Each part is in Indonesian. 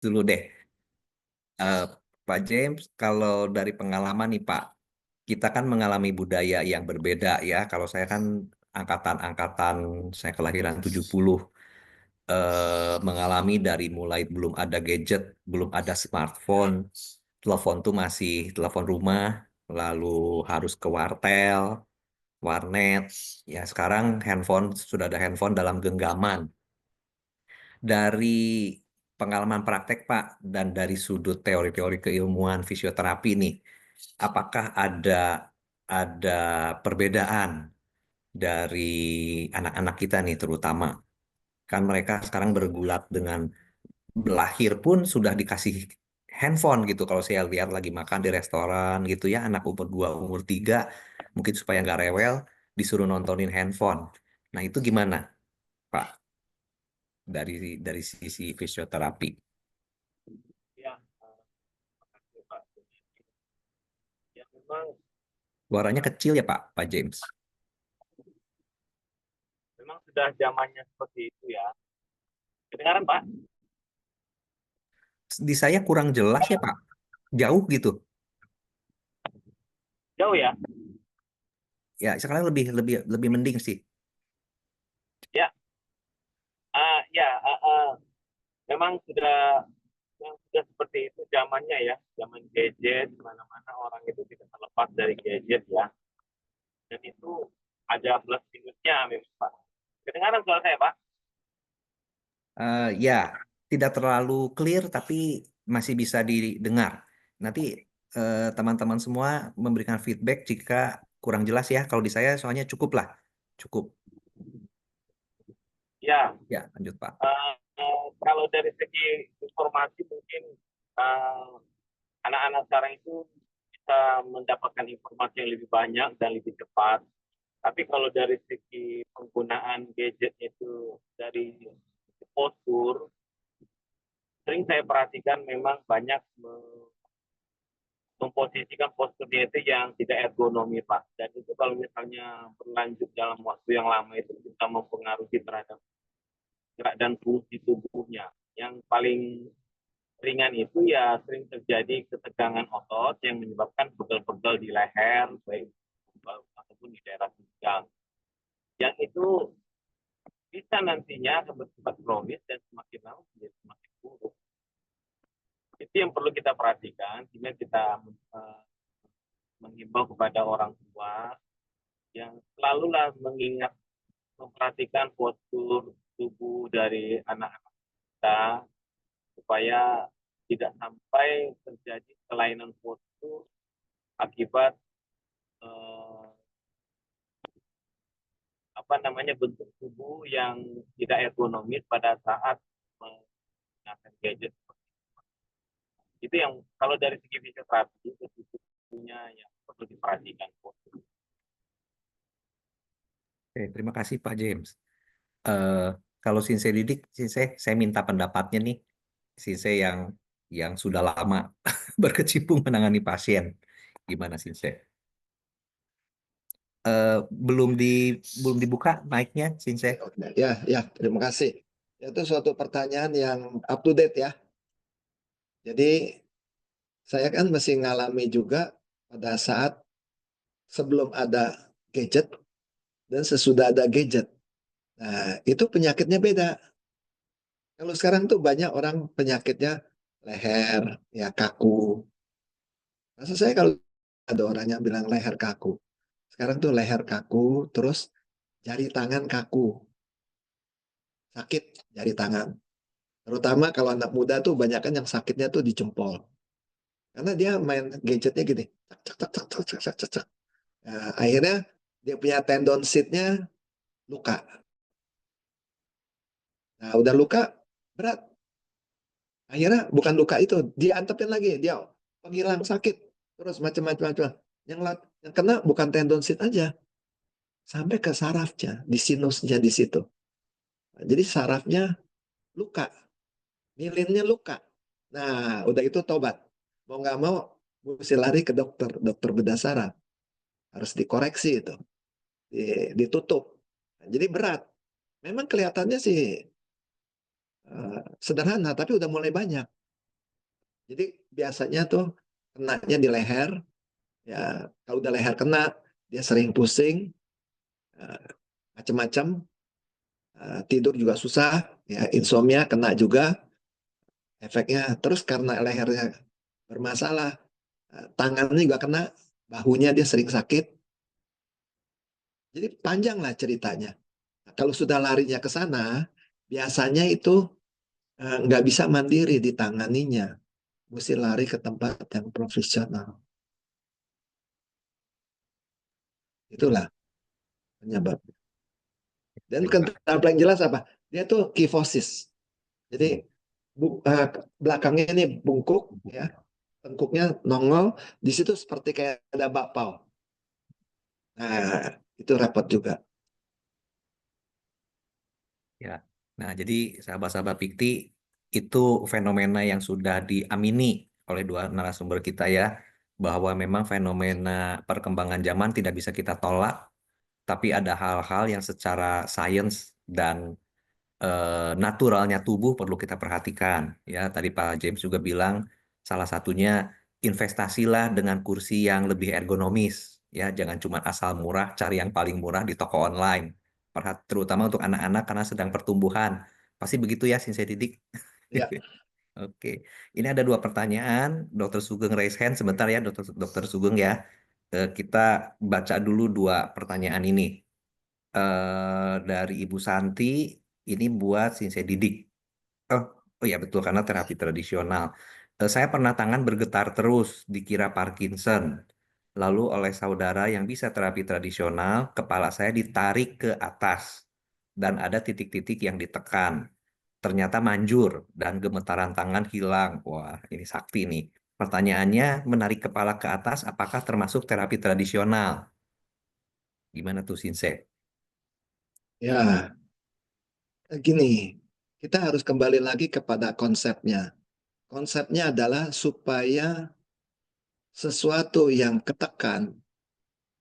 dulu deh. Eh, Pak James, kalau dari pengalaman nih Pak, kita kan mengalami budaya yang berbeda ya. Kalau saya kan angkatan-angkatan, saya kelahiran 70, mengalami dari mulai belum ada gadget, belum ada smartphone, telepon tuh masih telepon rumah, lalu harus ke wartel, warnet. Ya sekarang handphone, sudah ada handphone dalam genggaman. Dari pengalaman praktek Pak, dan dari sudut teori-teori keilmuan fisioterapi nih, apakah ada perbedaan dari anak-anak kita nih terutama? Kan mereka sekarang bergulat dengan lahir pun sudah dikasih handphone gitu. Kalau saya lihat lagi makan di restoran gitu ya, anak umur 2, umur 3, mungkin supaya nggak rewel, disuruh nontonin handphone. Nah itu gimana Pak, dari sisi fisioterapi? Ya, makasih Pak. Ya memang Suaranya kecil ya Pak James. memang sudah zamannya seperti itu ya. Kedengaran Pak? Di saya kurang jelas ya Pak, jauh gitu. Jauh ya? Ya sekarang lebih lebih lebih mending sih. Ya, ya, memang sudah seperti itu zamannya ya, zaman gadget, mana-mana orang itu tidak terlepas dari gadget ya. Dan itu ada plus minusnya memang Pak. Kedengaran suara saya Pak? Ya, tidak terlalu clear tapi masih bisa didengar. Nanti teman-teman semua memberikan feedback jika kurang jelas ya. Kalau di saya soalnya cukup lah, cukup. Ya, Ya, lanjut Pak. kalau dari segi informasi mungkin eh, anak-anak sekarang itu bisa mendapatkan informasi yang lebih banyak dan lebih cepat. Tapi kalau dari segi penggunaan gadget itu dari postur, sering saya perhatikan memang banyak memposisikan posturnya itu yang tidak ergonomi Pak. Dan itu kalau misalnya berlanjut dalam waktu yang lama itu bisa mempengaruhi terhadap gerak dan fungsi tubuhnya. Yang paling ringan itu ya sering terjadi ketegangan otot yang menyebabkan pegel-pegel di leher, baik ataupun di daerah pinggang. Yang itu bisa nantinya bersifat kronis dan semakin lama menjadi semakin buruk. Itu yang perlu kita perhatikan, sehingga kita mengimbau kepada orang tua yang selalulah mengingat, memperhatikan postur tubuh dari anak-anak kita supaya tidak sampai terjadi kelainan postur akibat eh, apa namanya bentuk tubuh yang tidak ergonomis pada saat menggunakan gadget. Itu yang kalau dari segi fisioterapi itu punya yang perlu diperhatikan. Oke, terima kasih Pak James. Eh, Kalau Sinse Didik, saya minta pendapatnya nih. Sinse yang sudah lama berkecimpung menangani pasien. Gimana Sinse? Eh, belum dibuka mic-nya, Sinse. Ya, ya, terima kasih. Itu suatu pertanyaan yang up to date ya. Jadi saya kan masih ngalami juga pada saat sebelum ada gadget dan sesudah ada gadget. Nah, itu penyakitnya beda. Kalau sekarang tuh banyak orang penyakitnya leher, ya kaku. Maksud saya kalau ada orang yang bilang leher kaku. Sekarang tuh leher kaku, terus jari tangan kaku. Sakit jari tangan. Terutama kalau anak muda tuh banyak kan yang sakitnya tuh di jempol. Karena dia main gadgetnya gini. Cak, cak, cak, cak, cak, cak, cak, cak. Nah, akhirnya dia punya tendon sitnya luka. Nah, udah luka, berat. Akhirnya bukan luka itu, dia antepin lagi. Dia penghilang sakit. Terus macam-macam. Yang kena bukan tendon sit aja. Sampai ke sarafnya, di sinusnya di situ. Nah, jadi sarafnya luka. Milinnya luka. Nah, udah itu tobat. Mau nggak mau, mesti lari ke dokter. Dokter bedah saraf. Harus dikoreksi itu. Ditutup. Nah, jadi berat. Memang kelihatannya sih sederhana, tapi udah mulai banyak. Jadi biasanya tuh kenanya di leher, ya kalau udah leher kena, dia sering pusing, eh, macam-macam, tidur juga susah, ya insomnia kena juga efeknya. Terus karena lehernya bermasalah, tangannya juga kena, bahunya dia sering sakit. Jadi panjang lah ceritanya. Nah, kalau sudah larinya ke sana, biasanya itu nggak bisa mandiri ditanganinya. Mesti lari ke tempat yang profesional. Itulah penyebab. Dan Baik, Pak. kenapa yang jelas apa? Dia tuh kifosis. Jadi belakangnya ini bungkuk, ya, tengkuknya nongol, di situ seperti kayak ada bakpao. Nah, itu repot juga. Ya. Nah, jadi sahabat-sahabat Pikti itu fenomena yang sudah diamini oleh dua narasumber kita ya, bahwa memang fenomena perkembangan zaman tidak bisa kita tolak, tapi ada hal-hal yang secara sains dan naturalnya tubuh perlu kita perhatikan. Ya, tadi Pak James juga bilang salah satunya investasilah dengan kursi yang lebih ergonomis. Ya, jangan cuma asal murah, cari yang paling murah di toko online. Terutama untuk anak-anak karena sedang pertumbuhan. Pasti begitu ya, Sinse Didik. Ya, Oke, ini ada dua pertanyaan. Dokter Sugeng raise hand sebentar ya, Dokter Sugeng ya. Kita baca dulu dua pertanyaan ini. Dari Ibu Santi, ini buat Sinse Didik. Oh, oh ya betul karena terapi tradisional. Saya pernah tangan bergetar terus, dikira Parkinson. Lalu oleh saudara yang bisa terapi tradisional, kepala saya ditarik ke atas dan ada titik-titik yang ditekan. Ternyata manjur dan gemetaran tangan hilang. Wah, ini sakti nih. Pertanyaannya, menarik kepala ke atas apakah termasuk terapi tradisional? Gimana tuh Sinse? ya, gini, kita harus kembali lagi kepada konsepnya. Konsepnya adalah supaya sesuatu yang ketekan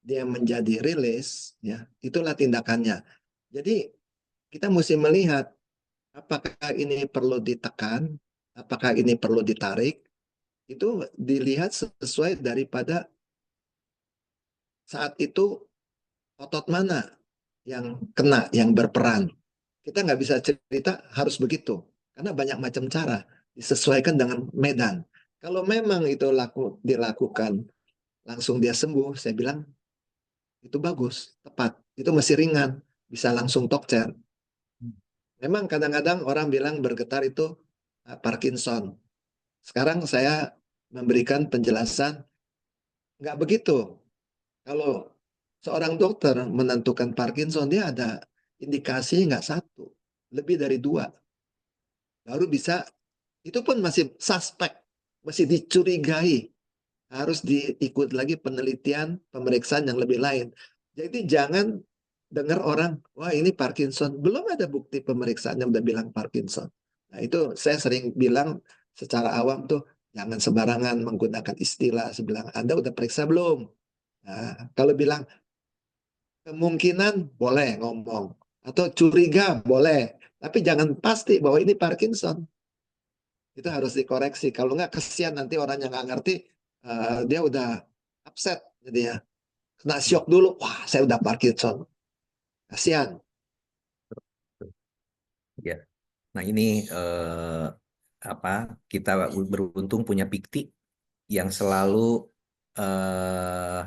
dia menjadi rilis, ya, itulah tindakannya. Jadi kita mesti melihat apakah ini perlu ditekan, apakah ini perlu ditarik, itu dilihat sesuai daripada saat itu otot mana yang kena, yang berperan. Kita nggak bisa cerita harus begitu, karena banyak macam cara, disesuaikan dengan medan. Kalau memang itu dilakukan langsung dia sembuh, saya bilang itu bagus, tepat. Itu masih ringan, bisa langsung tokcer. Memang kadang-kadang orang bilang bergetar itu Parkinson. Sekarang saya memberikan penjelasan, nggak begitu. Kalau seorang dokter menentukan Parkinson, dia ada indikasi nggak satu, lebih dari dua. Baru bisa, itu pun masih suspek, masih dicurigai. Harus diikut lagi penelitian, pemeriksaan yang lebih lain. Jadi jangan dengar orang, wah ini Parkinson. Belum ada bukti pemeriksaan yang udah bilang Parkinson. Nah itu saya sering bilang secara awam tuh, jangan sembarangan menggunakan istilah. Saya bilang, Anda udah periksa belum? Nah, kalau bilang kemungkinan boleh ngomong. Atau curiga boleh. Tapi jangan pasti bahwa ini Parkinson. Itu harus dikoreksi. Kalau nggak kesian nanti orang yang nggak ngerti, dia udah upset. Jadi ya, kena shock dulu. Wah, saya udah Parkinson. Kasian. Ya. Nah ini apa kita beruntung punya Pikti yang selalu eh,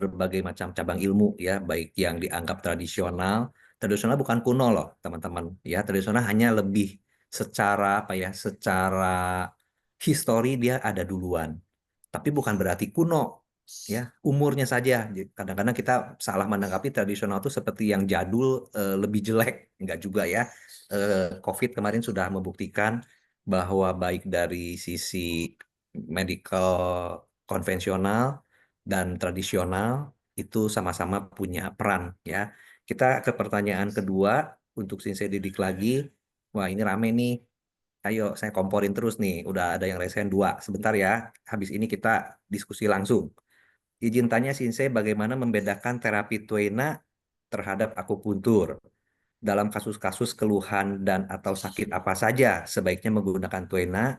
berbagai macam cabang ilmu ya, baik yang dianggap tradisional. Tradisional bukan kuno loh, teman-teman. Ya, tradisional hanya lebih secara apa ya, secara histori dia ada duluan. Tapi bukan berarti kuno, ya. Umurnya saja. Kadang-kadang kita salah menanggapi tradisional itu seperti yang jadul lebih jelek, enggak juga ya. COVID kemarin sudah membuktikan bahwa baik dari sisi medical konvensional dan tradisional itu sama-sama punya peran ya. Kita ke pertanyaan kedua untuk Sinse Didik lagi. Wah, ini rame nih. Ayo, saya komporin terus nih. Udah ada yang resen dua. Sebentar ya. Habis ini kita diskusi langsung. Izin tanya Sinse, bagaimana membedakan terapi Tuena terhadap akupuntur? Dalam kasus-kasus keluhan dan atau sakit apa saja sebaiknya menggunakan Tuena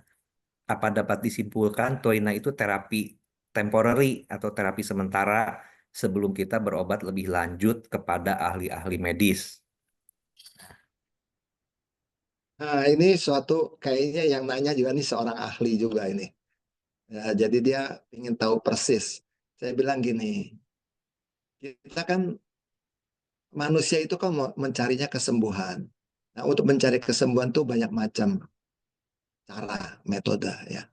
apa dapat disimpulkan Toina itu terapi temporary atau terapi sementara sebelum kita berobat lebih lanjut kepada ahli-ahli medis? Nah, ini suatu kayaknya yang nanya juga nih seorang ahli juga ini. Ya, jadi dia ingin tahu persis. Saya bilang gini, kita kan manusia itu kan mencarinya kesembuhan. Nah, untuk mencari kesembuhan tuh banyak macam cara, metode ya.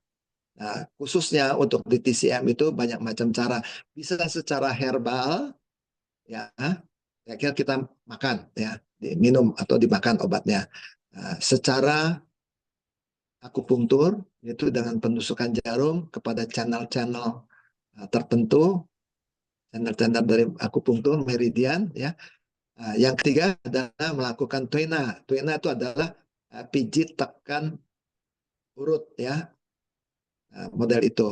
Nah, khususnya untuk di TCM itu banyak macam cara. Bisa secara herbal, ya, kira kita makan, ya, diminum atau dimakan obatnya. Nah, secara akupunktur, yaitu dengan penusukan jarum kepada channel-channel tertentu, channel-channel dari akupunktur, meridian, ya. Nah, yang ketiga adalah melakukan tuina. Tuina itu adalah pijit tekan urut, ya. Nah, model itu.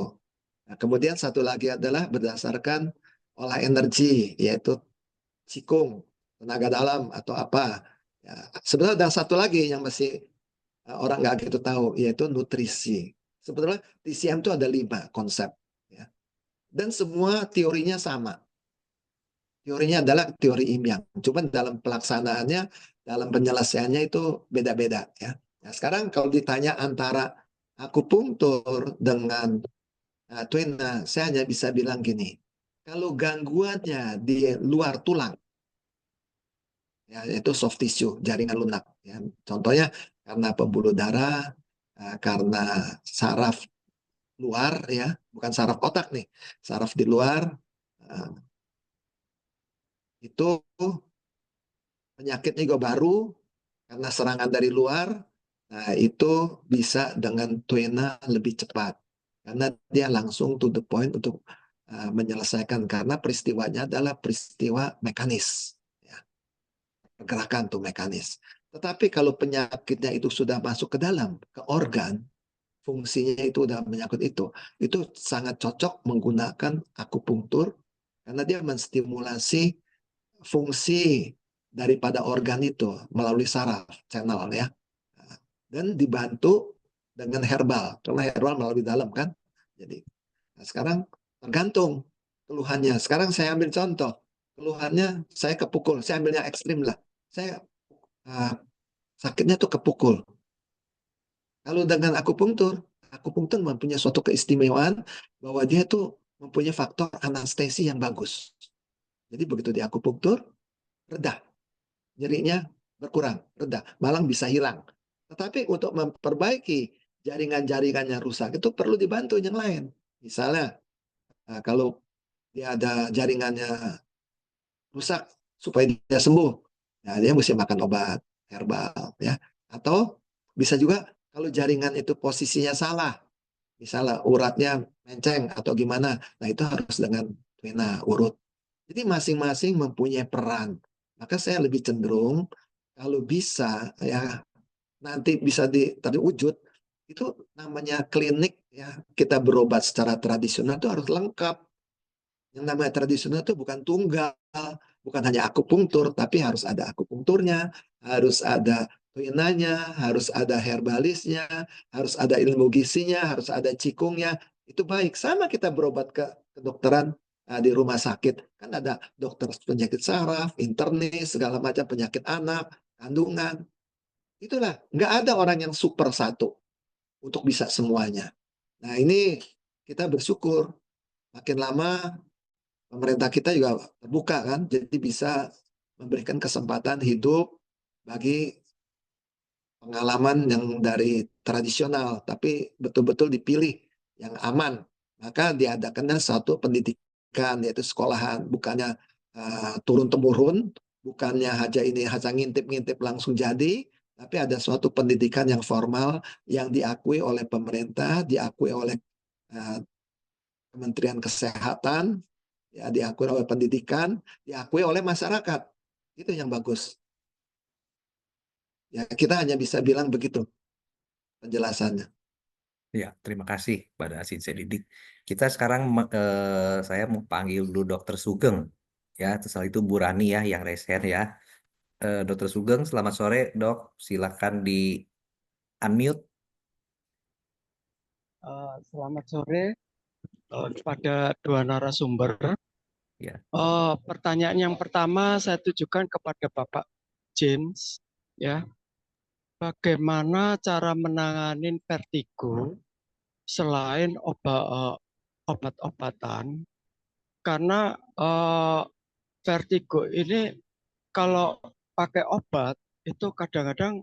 Nah, kemudian satu lagi adalah berdasarkan olah energi, yaitu Qigong, tenaga dalam atau apa. Ya, sebenarnya ada satu lagi yang masih orang nggak gitu tahu, yaitu nutrisi. Sebetulnya TCM itu ada 5 konsep. Ya. Dan semua teorinya sama. Teorinya adalah teori Imyang. Cuma dalam pelaksanaannya, dalam penyelesaiannya itu beda-beda. Ya. Nah, sekarang kalau ditanya antara akupunktur dengan Twina, saya hanya bisa bilang gini, kalau gangguannya di luar tulang, ya, itu soft tissue, jaringan lunak. Ya. Contohnya karena pembuluh darah, karena saraf luar, ya, bukan saraf otak nih, saraf di luar, eh, itu penyakitnya juga baru karena serangan dari luar. Nah, itu bisa dengan Tuena lebih cepat karena dia langsung to the point untuk menyelesaikan karena peristiwanya adalah peristiwa mekanis, ya, pergerakan tuh mekanis. Tetapi kalau penyakitnya itu sudah masuk ke dalam, ke organ, fungsinya itu udah menyangkut itu sangat cocok menggunakan akupunktur karena dia menstimulasi fungsi daripada organ itu melalui saraf channel, ya, dan dibantu dengan herbal karena herbal melalui dalam kan. Jadi sekarang tergantung keluhannya. Sekarang saya ambil contoh keluhannya, saya kepukul, saya ambilnya ekstrim lah, saya uh, sakitnya tuh kepukul. Kalau dengan akupunktur, akupunktur mempunyai suatu keistimewaan bahwa dia tuh mempunyai faktor anestesi yang bagus. Jadi begitu di akupunktur, reda. Nyerinya berkurang, reda, malah bisa hilang. Tetapi untuk memperbaiki jaringan-jaringannya rusak, itu perlu dibantu yang lain. Misalnya, kalau dia ada jaringannya rusak, supaya dia sembuh, nah dia mesti makan obat herbal, ya. Atau bisa juga kalau jaringan itu posisinya salah, misalnya uratnya menceng atau gimana, nah itu harus dengan vena urut. Jadi masing-masing mempunyai peran. Maka saya lebih cenderung kalau bisa, ya, nanti bisa terwujud itu namanya klinik, ya, kita berobat secara tradisional itu harus lengkap. Yang namanya tradisional itu bukan tunggal, bukan hanya akupunktur, tapi harus ada akupunkturnya, harus ada tuinanya, harus ada herbalisnya, harus ada ilmu gizinya, harus ada cikungnya. Itu baik. Sama kita berobat ke kedokteran di rumah sakit. Kan ada dokter penyakit saraf, internis, segala macam penyakit anak, kandungan. Itulah, nggak ada orang yang super satu untuk bisa semuanya. Nah, ini kita bersyukur makin lama pemerintah kita juga terbuka kan, jadi bisa memberikan kesempatan hidup bagi pengalaman yang dari tradisional, tapi betul-betul dipilih yang aman. Maka diadakannya satu pendidikan, yaitu sekolahan, bukannya turun-temurun, bukannya hanya ini hanya ngintip-ngintip langsung jadi, tapi ada suatu pendidikan yang formal yang diakui oleh pemerintah, diakui oleh uh, Kementerian Kesehatan, ya, diakui oleh pendidikan, diakui oleh masyarakat. Itu yang bagus. Ya, kita hanya bisa bilang begitu penjelasannya. Ya, terima kasih pada Sinse Didik. Kita sekarang saya mau panggil dulu Dokter Sugeng, ya. Setelah itu Bu Rani ya yang resen ya. Dokter Sugeng, selamat sore dok. Silakan di unmute. Selamat sore kepada dua narasumber. Ya. Pertanyaan yang pertama saya tujukan kepada Bapak James, ya. Bagaimana cara menangani vertigo selain obat-obatan? Karena vertigo ini kalau pakai obat itu kadang-kadang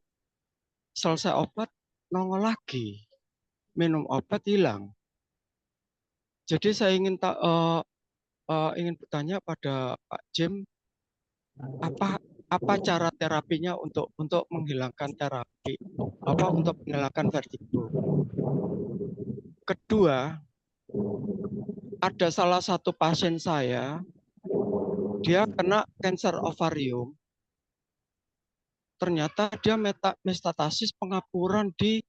selesai obat nongol lagi, minum obat hilang. Jadi saya ingin bertanya pada Pak Jim, apa cara terapinya untuk menghilangkan untuk menghilangkan vertigo. Kedua, ada salah satu pasien saya, dia kena kanker ovarium. Ternyata dia metastasis pengapuran di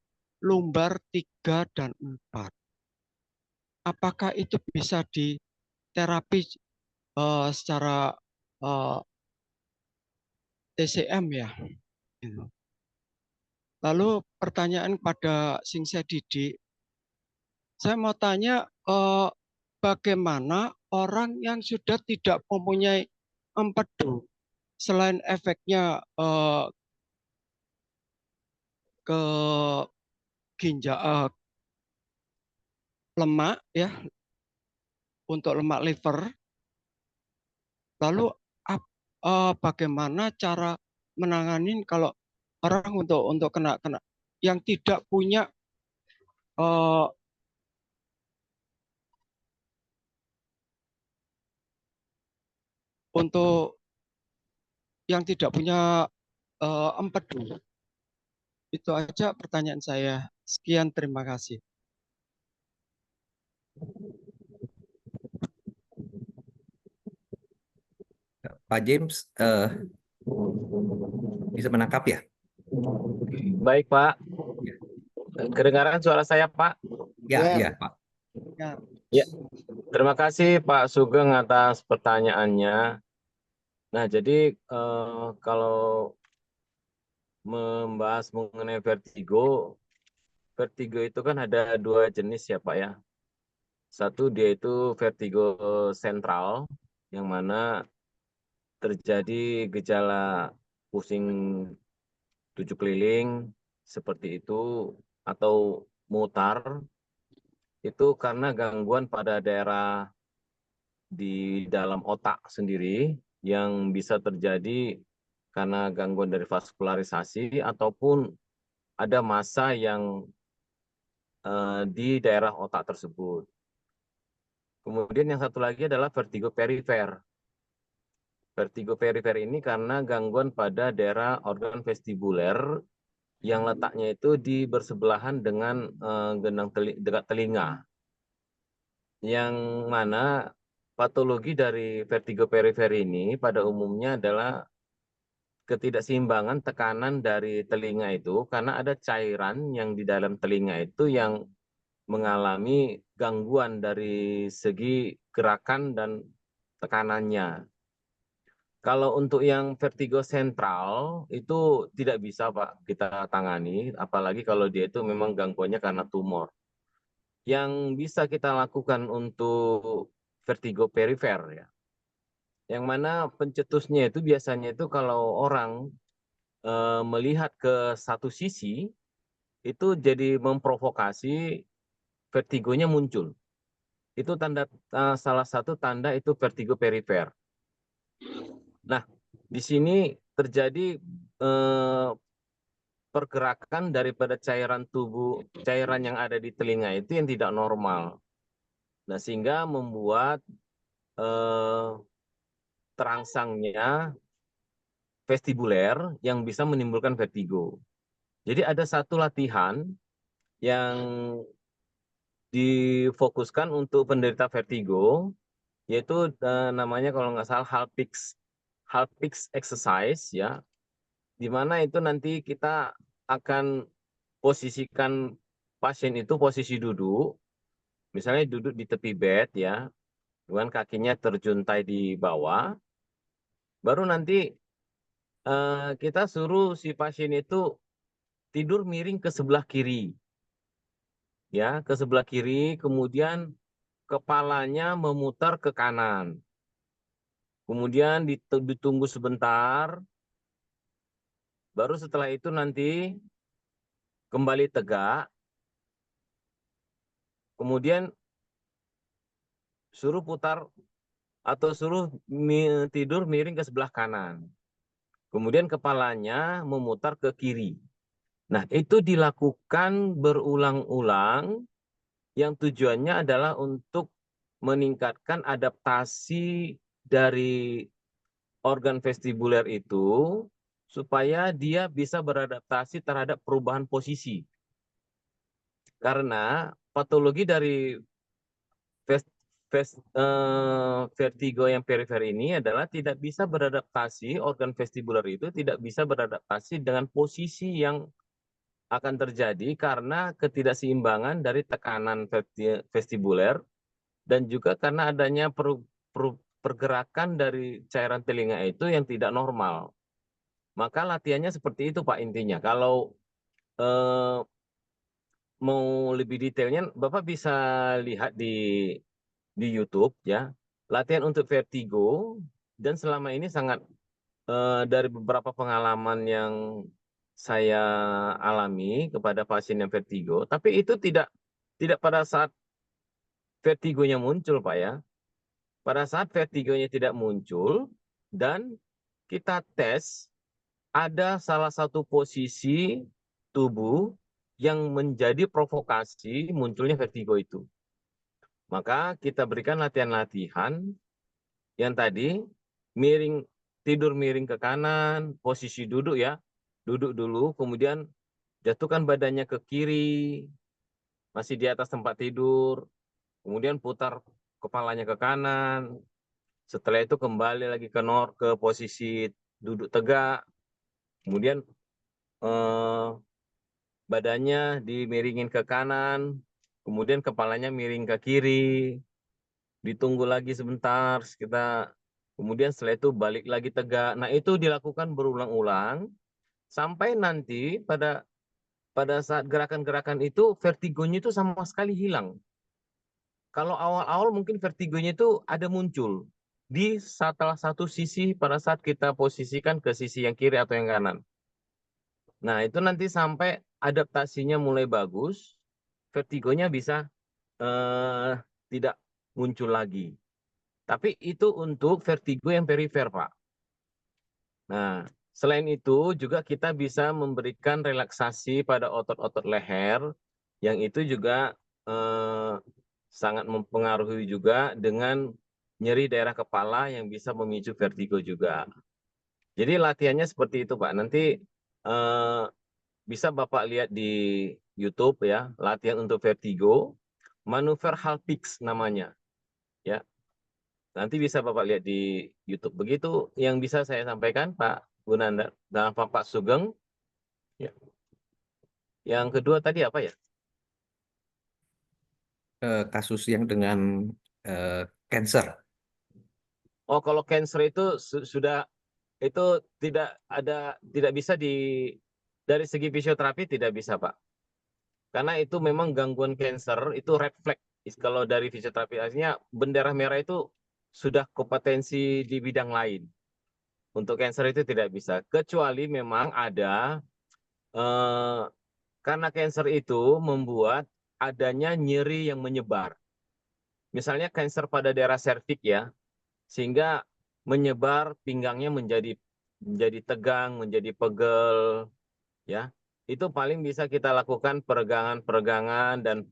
lumbar 3 dan 4. Apakah itu bisa diterapi secara TCM ya? Lalu pertanyaan pada Sing Didi, saya mau tanya bagaimana orang yang sudah tidak mempunyai empedu, selain efeknya ke ginjal lemak ya, untuk lemak liver, lalu bagaimana cara menangani kalau orang untuk kena yang tidak punya untuk yang tidak punya empedu. Itu aja pertanyaan saya. Sekian, terima kasih. Pak James bisa menangkap ya? Baik, Pak. Kedengaran suara saya, Pak? Ya, ya, Pak. Ya. Terima kasih Pak Sugeng atas pertanyaannya. Nah, jadi kalau membahas mengenai vertigo itu kan ada dua jenis ya Pak ya. Satu dia itu vertigo sentral, yang mana terjadi gejala pusing 7 keliling seperti itu, atau mutar, itu karena gangguan pada daerah di dalam otak sendiri yang bisa terjadi karena gangguan dari vaskularisasi ataupun ada massa yang di daerah otak tersebut. Kemudian yang satu lagi adalah vertigo perifer. Vertigo perifer ini karena gangguan pada daerah organ vestibuler yang letaknya itu di bersebelahan dengan gendang dekat telinga. Yang mana patologi dari vertigo perifer ini pada umumnya adalah ketidakseimbangan tekanan dari telinga itu karena ada cairan yang di dalam telinga itu yang mengalami gangguan dari segi gerakan dan tekanannya. Kalau untuk yang vertigo sentral itu tidak bisa Pak kita tangani, apalagi kalau dia itu memang gangguannya karena tumor. Yang bisa kita lakukan untuk vertigo perifer ya, yang mana pencetusnya itu biasanya itu kalau orang melihat ke satu sisi, itu jadi memprovokasi vertigonya muncul. Itu salah satu tanda itu vertigo perifer. Nah, di sini terjadi pergerakan daripada cairan yang ada di telinga itu yang tidak normal. Nah, sehingga membuat terangsangnya vestibuler yang bisa menimbulkan vertigo. Jadi ada satu latihan yang difokuskan untuk penderita vertigo, yaitu namanya kalau nggak salah Halpix exercise ya, di mana itu nanti kita akan posisikan pasien itu posisi duduk, misalnya duduk di tepi bed ya, dengan kakinya terjuntai di bawah, baru nanti kita suruh si pasien itu tidur miring ke sebelah kiri. ya, ke sebelah kiri, kemudian kepalanya memutar ke kanan. Kemudian ditunggu sebentar, baru setelah itu nanti kembali tegak, kemudian suruh putar atau suruh tidur miring ke sebelah kanan. Kemudian kepalanya memutar ke kiri. Nah, itu dilakukan berulang-ulang yang tujuannya adalah untuk meningkatkan adaptasi dari organ vestibuler itu supaya dia bisa beradaptasi terhadap perubahan posisi. Karena patologi dari vertigo yang perifer ini adalah tidak bisa beradaptasi, organ vestibuler itu tidak bisa beradaptasi dengan posisi yang akan terjadi karena ketidakseimbangan dari tekanan vestibuler dan juga karena adanya pergerakan dari cairan telinga itu yang tidak normal. Maka latihannya seperti itu Pak intinya. Kalau mau lebih detailnya Bapak bisa lihat di YouTube ya. Latihan untuk vertigo dan selama ini sangat dari beberapa pengalaman yang saya alami kepada pasien yang vertigo, tapi itu tidak pada saat vertigonya muncul Pak ya. Pada saat vertigonya tidak muncul dan kita tes ada salah satu posisi tubuh yang menjadi provokasi munculnya vertigo itu. Maka kita berikan latihan-latihan yang tadi tidur miring ke kanan, posisi duduk ya. Duduk dulu, kemudian jatuhkan badannya ke kiri, masih di atas tempat tidur. Kemudian putar kepalanya ke kanan. Setelah itu kembali lagi ke posisi duduk tegak. Kemudian badannya dimiringin ke kanan, kemudian kepalanya miring ke kiri, ditunggu lagi sebentar, kemudian setelah itu balik lagi tegak. Nah itu dilakukan berulang-ulang sampai nanti pada saat gerakan-gerakan itu vertigonya itu sama sekali hilang. Kalau awal-awal mungkin vertigonya itu ada muncul di salah satu sisi pada saat kita posisikan ke sisi yang kiri atau yang kanan. Nah, itu nanti sampai adaptasinya mulai bagus, vertigonya bisa tidak muncul lagi. Tapi itu untuk vertigo yang perifer, Pak. Nah, selain itu juga kita bisa memberikan relaksasi pada otot-otot leher, yang itu juga sangat mempengaruhi juga dengan nyeri daerah kepala yang bisa memicu vertigo juga. Jadi latihannya seperti itu, Pak. Nanti bisa Bapak lihat di YouTube ya, latihan untuk vertigo, manuver Halpix namanya. Ya. Nanti bisa Bapak lihat di YouTube. Begitu yang bisa saya sampaikan Pak Gunandar dan Pak Sugeng. Ya. Yang kedua tadi apa ya? Kasus yang dengan cancer. Oh, kalau cancer itu sudah itu tidak bisa dari segi fisioterapi tidak bisa, Pak. Karena itu memang gangguan cancer itu red flag. Kalau dari fisioterapi artinya bendera merah itu sudah kompetensi di bidang lain. Untuk cancer itu tidak bisa, kecuali memang ada karena cancer itu membuat adanya nyeri yang menyebar. Misalnya cancer pada daerah serviks ya, sehingga menyebar pinggangnya menjadi tegang, menjadi pegel, ya. Itu paling bisa kita lakukan peregangan-peregangan dan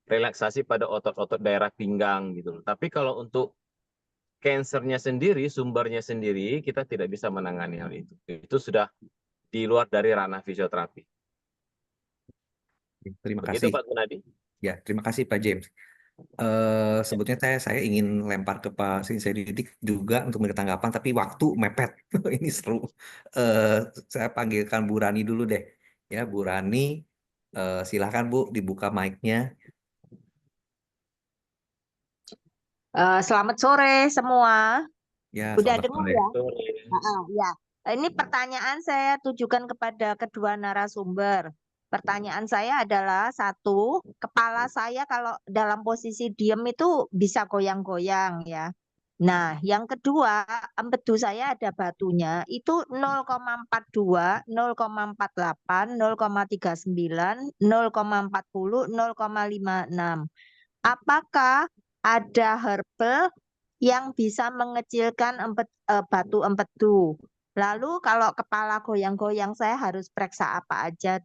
relaksasi pada otot-otot daerah pinggang gitu. Tapi kalau untuk kansernya sendiri, sumbernya sendiri, kita tidak bisa menangani hal itu. Itu sudah di luar dari ranah fisioterapi. Terima Begitu kasih. Pak Gunadi. Ya, terima kasih Pak James. Sebetulnya saya ingin lempar ke Pak Sidiq juga untuk memberi tanggapan, tapi waktu mepet. Ini seru. Saya panggilkan Bu Rani dulu deh. Ya, Bu Rani, silahkan Bu dibuka mic-nya. Selamat sore semua. Ya, Udah selamat dengar sore. ya? Ya. Ini pertanyaan saya tujukan kepada kedua narasumber. Pertanyaan saya adalah satu, kepala saya kalau dalam posisi diem itu bisa goyang-goyang ya. Nah, yang kedua, empedu saya ada batunya itu 0,42, 0,48, 0,39, 0,40, 0,56. Apakah ada herbal yang bisa mengecilkan batu empedu? Lalu kalau kepala goyang-goyang saya harus periksa apa aja?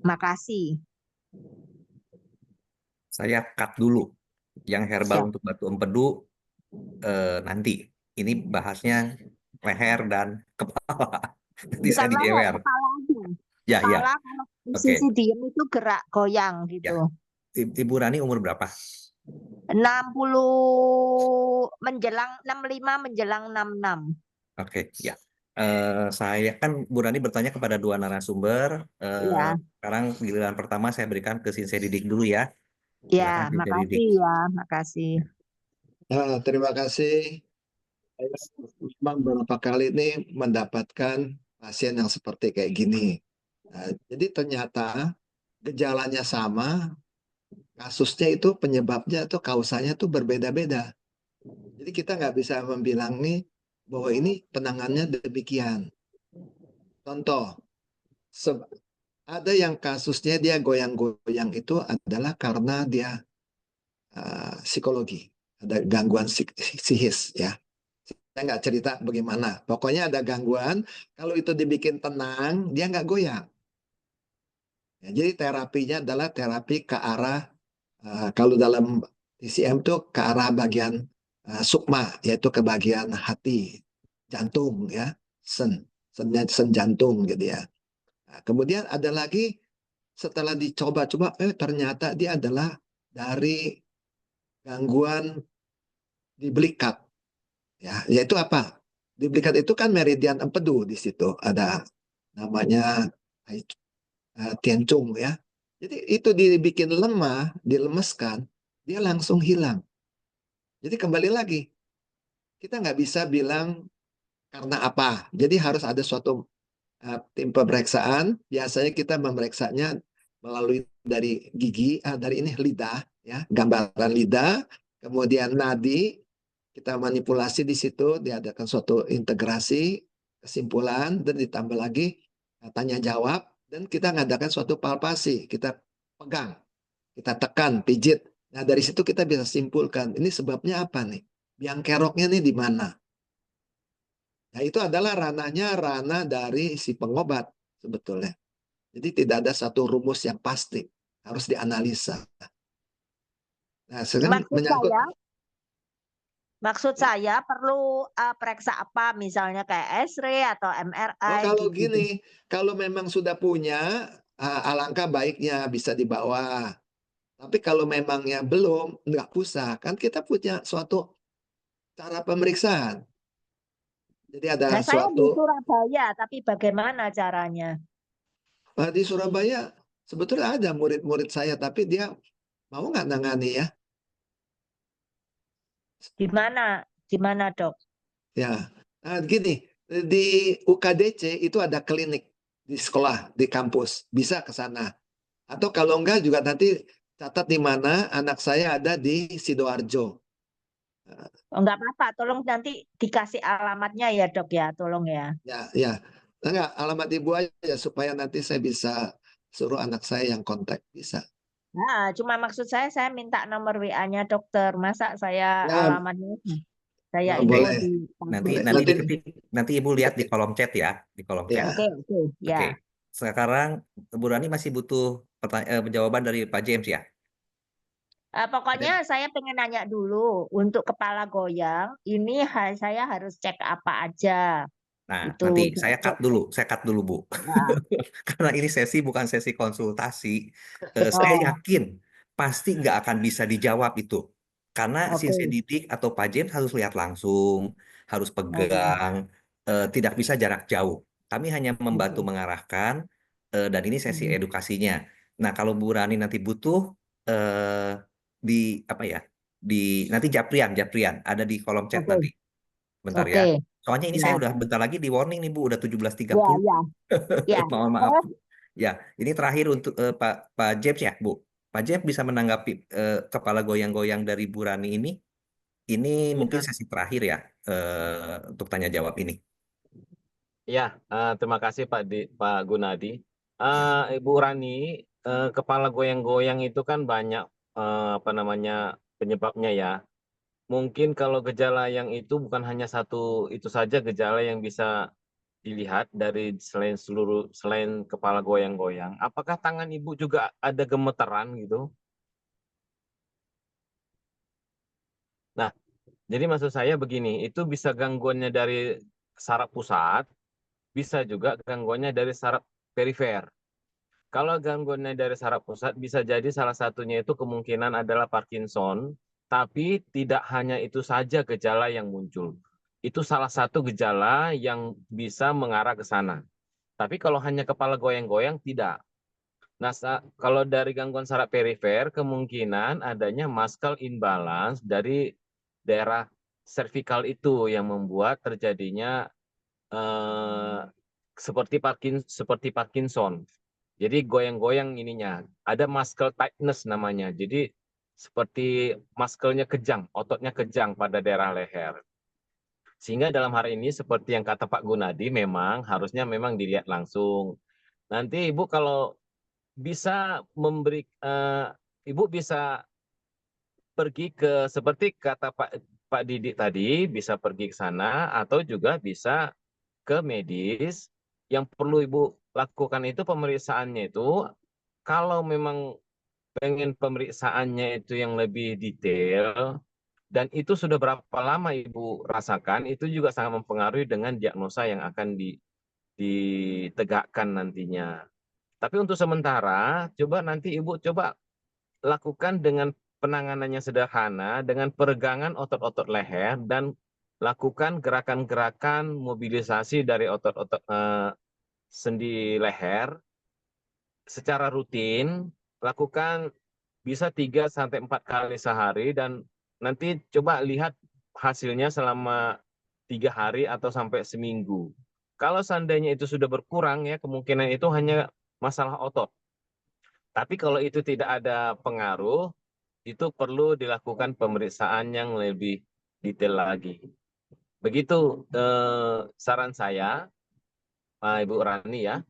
Makasih. Saya cut dulu. Yang herbal Siap. untuk batu empedu nanti. Ini bahasnya leher dan kepala. Nanti Bukan saya leher, dijewer. kepala aja. Ya, ya. Kepala kalau Oke. posisi diem itu gerak goyang Ya. gitu. Ibu Rani umur berapa? 60 menjelang 65 menjelang 66. Oke, ya. Saya kan Bu Rani bertanya kepada dua narasumber. Ya, Sekarang giliran pertama saya berikan ke Sinse Didik dulu ya. ya, Silakan Sinse Didik. makasih ya, makasih. Terima kasih. Saya memang beberapa kali ini mendapatkan pasien yang seperti kayak gini. Jadi ternyata gejalanya sama, kasusnya itu penyebabnya atau kausanya itu berbeda-beda. Jadi kita nggak bisa membilang nih bahwa ini penanganannya demikian. Contoh, ada yang kasusnya dia goyang-goyang itu adalah karena dia psikologi, ada gangguan psikis ya. Saya nggak cerita bagaimana. Pokoknya ada gangguan. Kalau itu dibikin tenang, dia nggak goyang. Ya, jadi terapinya adalah terapi ke arah kalau dalam TCM itu ke arah bagian sukma, yaitu ke bagian hati, jantung ya, sen jantung gitu ya. Nah, kemudian ada lagi setelah dicoba-coba, ternyata dia adalah dari gangguan di belikat. Ya, yaitu apa? Di belikat itu kan meridian empedu di situ ada namanya Tiancung ya. Jadi itu dibikin lemah, dilemeskan, dia langsung hilang. Jadi kembali lagi, kita nggak bisa bilang karena apa. Jadi harus ada suatu tim pemeriksaan. Biasanya kita memeriksanya melalui dari gigi, dari ini lidah, ya, gambaran lidah, kemudian nadi, kita manipulasi di situ, diadakan suatu integrasi, kesimpulan, dan ditambah lagi tanya jawab, dan kita ngadakan suatu palpasi, kita pegang, kita tekan, pijit. Nah dari situ kita bisa simpulkan, ini sebabnya apa nih? Biang keroknya nih di mana? Nah itu adalah ranah dari si pengobat sebetulnya. Jadi tidak ada satu rumus yang pasti, harus dianalisa. Nah sekarang Maksud saya perlu periksa apa, misalnya kayak X-ray atau MRI kalau gitu. gini, kalau memang sudah punya, alangkah baiknya bisa dibawa. Tapi kalau memangnya belum, nggak usah. Kan kita punya suatu cara pemeriksaan. Jadi ada Nah, saya di suatu, Surabaya, tapi bagaimana caranya? di Surabaya sebetulnya ada murid-murid saya, tapi dia mau nggak nangani ya? Di mana, Dok? Ya, gini, di UKDC itu ada klinik di sekolah, di kampus, bisa ke sana. Atau kalau enggak juga nanti catat di mana anak saya ada di Sidoarjo. Oh, enggak apa-apa, tolong nanti dikasih alamatnya ya, Dok ya, tolong ya. Ya. Enggak, alamat ibu aja supaya nanti saya bisa suruh anak saya yang kontak, bisa. Nah, cuma maksud saya minta nomor WA-nya dokter. Masa saya Ya, alamatnya saya boleh. info di Nanti diketik, nanti Ibu lihat di kolom chat ya, di kolom chat. Ya. Oke, ya. Oke. Sekarang Bu Rani masih butuh jawaban dari Pak James ya? Pokoknya saya pengen nanya dulu untuk kepala goyang, ini saya harus cek apa aja. Nah, Itu. nanti saya cut dulu Bu. Nah, Karena ini sesi bukan sesi konsultasi. Saya yakin pasti nggak akan bisa dijawab itu. Karena Sinse Didik atau Pak James harus lihat langsung, harus pegang, tidak bisa jarak jauh. Kami hanya membantu mengarahkan, dan ini sesi edukasinya. Nah, kalau Bu Rani nanti butuh, di apa ya? Nanti Japrian ada di kolom chat nanti. Bentar ya. Soalnya ini saya udah bentar lagi di warning nih Bu, udah 17.30. Ya. Maaf. Ya, ini terakhir untuk Pak James ya, Bu. Pak James bisa menanggapi kepala goyang-goyang dari Bu Rani ini. Ini mungkin Ya, sesi terakhir ya untuk tanya jawab ini. ya, terima kasih Pak Gunadi. Ibu Rani, kepala goyang-goyang itu kan banyak apa namanya penyebabnya ya. Mungkin kalau gejala yang itu bukan hanya satu itu saja gejala yang bisa dilihat dari selain kepala goyang-goyang. Apakah tangan Ibu juga ada gemeteran gitu? Nah, jadi maksud saya begini, itu bisa gangguannya dari saraf pusat, bisa juga gangguannya dari saraf perifer. Kalau gangguannya dari saraf pusat, bisa jadi salah satunya itu kemungkinan adalah Parkinson, tapi tidak hanya itu saja gejala yang muncul. Itu salah satu gejala yang bisa mengarah ke sana. Tapi kalau hanya kepala goyang-goyang, tidak. Nah, kalau dari gangguan saraf perifer, kemungkinan adanya muscle imbalance dari daerah cervical itu yang membuat terjadinya seperti Parkinson. Jadi goyang-goyang ininya. Ada muscle tightness namanya. Jadi seperti muscle-nya kejang, ototnya kejang pada daerah leher. Sehingga dalam hari ini seperti yang kata Pak Gunadi memang harusnya memang dilihat langsung. Nanti Ibu kalau bisa Ibu bisa pergi ke seperti kata Pak Didik tadi, bisa pergi ke sana atau juga bisa ke medis. Yang perlu Ibu lakukan itu pemeriksaannya itu kalau memang pengen pemeriksaannya itu yang lebih detail dan itu sudah berapa lama Ibu rasakan, itu juga sangat mempengaruhi dengan diagnosa yang akan ditegakkan nantinya. Tapi untuk sementara, coba nanti Ibu coba lakukan dengan penanganannya sederhana, dengan peregangan otot-otot leher, dan lakukan gerakan-gerakan mobilisasi dari otot-otot sendi leher secara rutin, lakukan bisa 3 sampai 4 kali sehari, dan nanti coba lihat hasilnya selama 3 hari atau sampai seminggu. Kalau seandainya itu sudah berkurang ya, kemungkinan itu hanya masalah otot. Tapi kalau itu tidak ada pengaruh, itu perlu dilakukan pemeriksaan yang lebih detail lagi. Begitu saran saya, Pak Ibu Rani ya.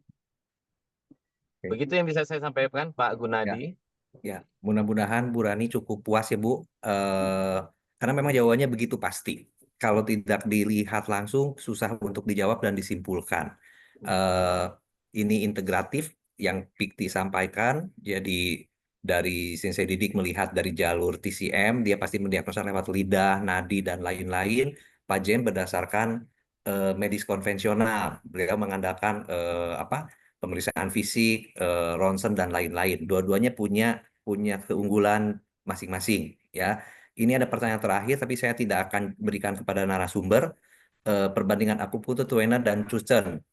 Oke. Begitu yang bisa saya sampaikan, Pak Ya, Gunadi. ya. Mudah-mudahan Bu Rani cukup puas ya, Bu. Karena memang jawabannya begitu pasti. Kalau tidak dilihat langsung, susah untuk dijawab dan disimpulkan. Eh, ini integratif yang Pikti sampaikan. Jadi dari Sensei Didik melihat dari jalur TCM, dia pasti mendiagnosa lewat lidah, nadi, dan lain-lain. Pak Jen berdasarkan medis konvensional. Beliau mengandalkan pemeriksaan fisik, ronsen, dan lain-lain. Dua-duanya punya keunggulan masing-masing. Ya, ini ada pertanyaan terakhir, tapi saya tidak akan berikan kepada narasumber. Perbandingan akupunktur Tuena dan Cucen.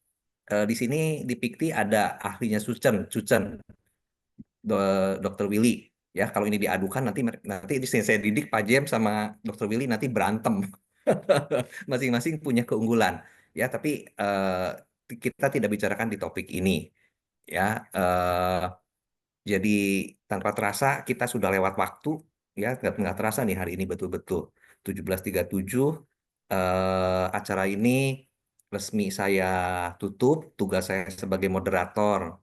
Di sini di Pikti ada ahlinya Cucen, Dr. Willy. Ya, kalau ini diadukan nanti di sini saya didik Pak Jem sama Dr. Willy nanti berantem. Masing-masing punya keunggulan. Ya, tapi kita tidak bicarakan di topik ini. Ya, jadi tanpa terasa kita sudah lewat waktu. Ya, nggak terasa nih hari ini betul-betul 17.37. Acara ini resmi saya tutup. Tugas saya sebagai moderator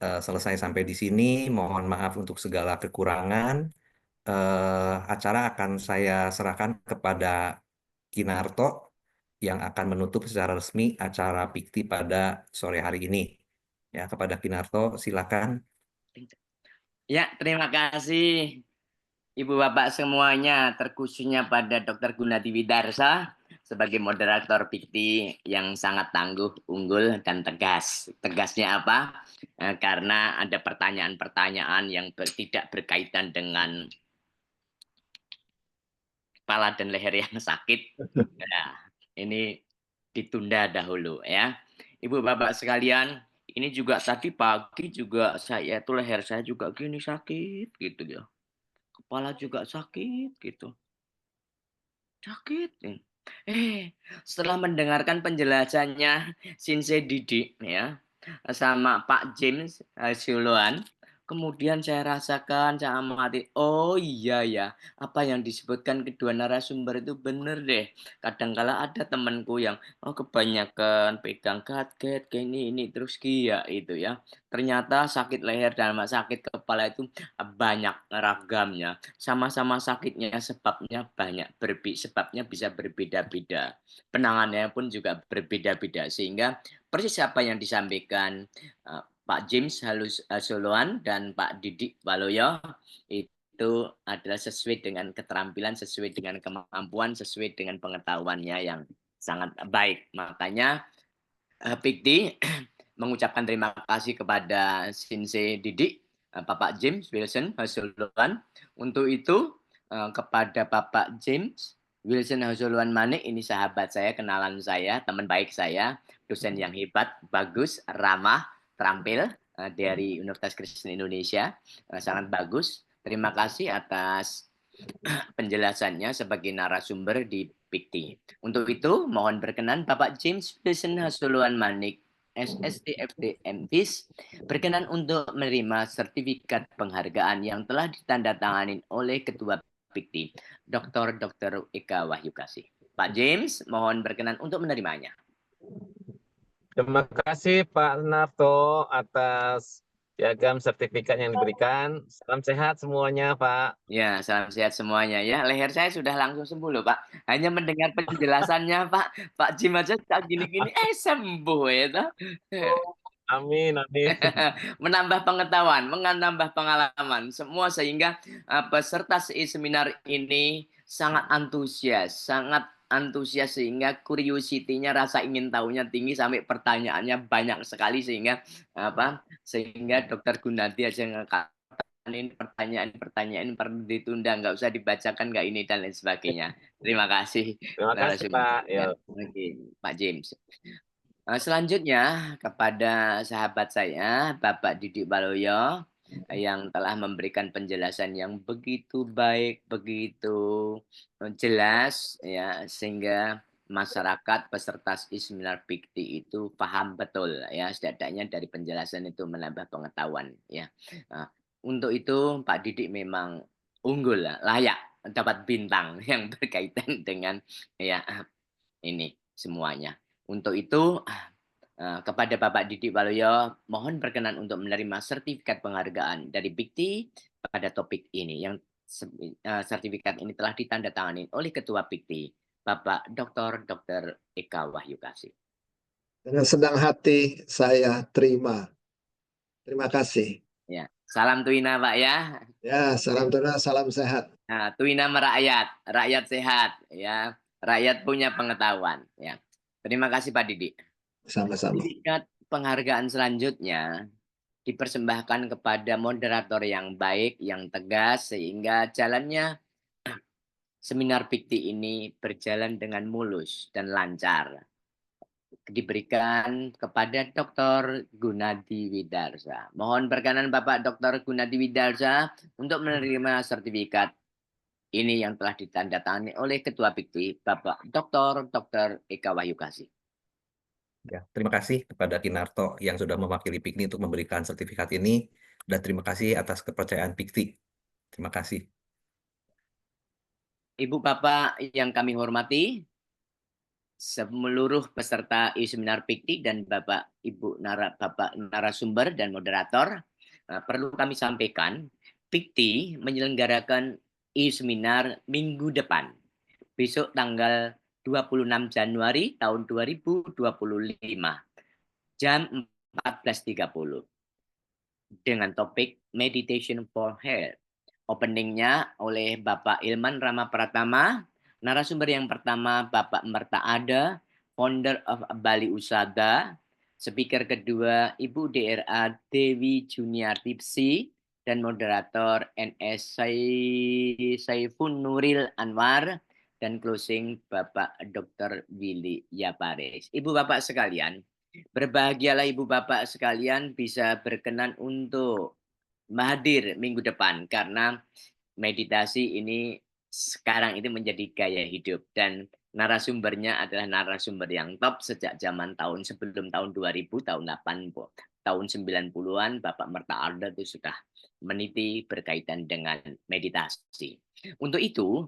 selesai sampai di sini. Mohon maaf untuk segala kekurangan. Acara akan saya serahkan kepada Kinarto yang akan menutup secara resmi acara Pikti pada sore hari ini. Ya, kepada Kinarto, silakan. Ya, terima kasih Ibu Bapak semuanya, terkhususnya pada Dr. Gunadi Widarsa sebagai moderator Pikti yang sangat tangguh, unggul, dan tegas. Tegasnya apa? Karena ada pertanyaan-pertanyaan yang tidak berkaitan dengan kepala dan leher yang sakit. Nah, ini ditunda dahulu ya. Ibu Bapak sekalian, ini juga tadi pagi juga saya tuh leher saya juga gini sakit gitu ya. Kepala juga sakit gitu. Sakit. Setelah mendengarkan penjelasannya Sensei Didik ya, sama Pak James Siloan. Kemudian saya rasakan, saya amati, oh iya ya, apa yang disebutkan kedua narasumber itu benar deh. Kadangkala ada temanku yang, oh kebanyakan pegang gadget, kayak ini, terus kia itu ya. Ternyata sakit leher dan sakit kepala itu banyak ragamnya. Sama-sama sakitnya, sebabnya banyak, sebabnya bisa berbeda-beda. Penanganannya pun juga berbeda-beda. Sehingga persis apa yang disampaikan Pak James Soloan dan Pak Didik Waloyo itu adalah sesuai dengan keterampilan, sesuai dengan kemampuan, sesuai dengan pengetahuannya yang sangat baik. Makanya Pikti mengucapkan terima kasih kepada Sinse Didik, Bapak James Wilson Hasuluan. Untuk itu kepada Bapak James Wilson Hasuluan Manik, ini sahabat saya, kenalan saya, teman baik saya, dosen yang hebat, bagus, ramah, terampil dari Universitas Kristen Indonesia, sangat bagus. Terima kasih atas penjelasannya sebagai narasumber di Pikti. Untuk itu, mohon berkenan Bapak James Wilson Hasuluan Manik, SSTFT MPhis, berkenan untuk menerima sertifikat penghargaan yang telah ditandatangani oleh Ketua Pikti, Dr. Eka Wahyukasih. Pak James, mohon berkenan untuk menerimanya. Terima kasih Pak Narto atas piagam sertifikat yang diberikan. Salam sehat semuanya, Pak. Ya, salam sehat semuanya ya. Leher saya sudah langsung sembuh loh, Pak. Hanya mendengar penjelasannya, Pak Jim aja gini-gini, sembuh ya. Amin, amin. Menambah pengetahuan, menambah pengalaman, semua sehingga peserta seminar ini sangat antusias sehingga curiosity-nya, rasa ingin tahunya tinggi sampai pertanyaannya banyak sekali sehingga Dokter Gunadi aja ngekatakan ini pertanyaan perlu ditunda, nggak usah dibacakan nggak ini dan lain sebagainya. Terima kasih. Terima kasih, Pak. Ya, Pak James. Selanjutnya kepada sahabat saya, Bapak Didik Waloyo, yang telah memberikan penjelasan yang begitu baik, begitu jelas, ya, sehingga masyarakat peserta seminar Pikti itu paham betul, ya, setidaknya dari penjelasan itu menambah pengetahuan, ya. Untuk itu Pak Didik memang unggul, layak dapat bintang yang berkaitan dengan ya ini semuanya. Untuk itu kepada Bapak Didik Waloyo, mohon berkenan untuk menerima sertifikat penghargaan dari Pikti pada topik ini, yang sertifikat ini telah ditandatangani oleh Ketua Pikti, Bapak Dr. Eka Wahyukasih. Dengan senang hati saya terima. Terima kasih. Ya, salam Tuina Pak ya. Ya, salam Tuina, salam sehat. Nah, Tuina merakyat, rakyat sehat, ya, rakyat punya pengetahuan, ya. Terima kasih Pak Didik. Sama-sama. Sertifikat penghargaan selanjutnya dipersembahkan kepada moderator yang baik, yang tegas, sehingga jalannya seminar Pikti ini berjalan dengan mulus dan lancar. Diberikan kepada Dr. Gunadi Widarsa. Mohon berkenan Bapak Dr. Gunadi Widarsa untuk menerima sertifikat ini yang telah ditandatangani oleh Ketua Pikti, Bapak Dr. Eka Wahyukasih. Ya, terima kasih kepada Kinarto yang sudah mewakili Pikti untuk memberikan sertifikat ini, dan terima kasih atas kepercayaan Pikti. Terima kasih. Ibu Bapak yang kami hormati, seluruh peserta seminar Pikti dan Bapak Ibu Bapak narasumber dan moderator, perlu kami sampaikan, Pikti menyelenggarakan seminar minggu depan, besok tanggal 26 Januari tahun 2025, jam 14.30, dengan topik Meditation for Health. Openingnya oleh Bapak Ilman Rama Pratama, narasumber yang pertama Bapak Merta Ada, founder of Bali Usada, speaker kedua Ibu DRA Dewi Juniartipsi, dan moderator NS Saifun Nuril Anwar, dan closing Bapak Dr. Willy Yapares. Ibu Bapak sekalian, berbahagialah Ibu Bapak sekalian bisa berkenan untuk hadir minggu depan, karena meditasi ini sekarang itu menjadi gaya hidup, dan narasumbernya adalah narasumber yang top sejak zaman sebelum tahun 2000, tahun 90-an Bapak Merta Arda itu sudah meneliti berkaitan dengan meditasi. Untuk itu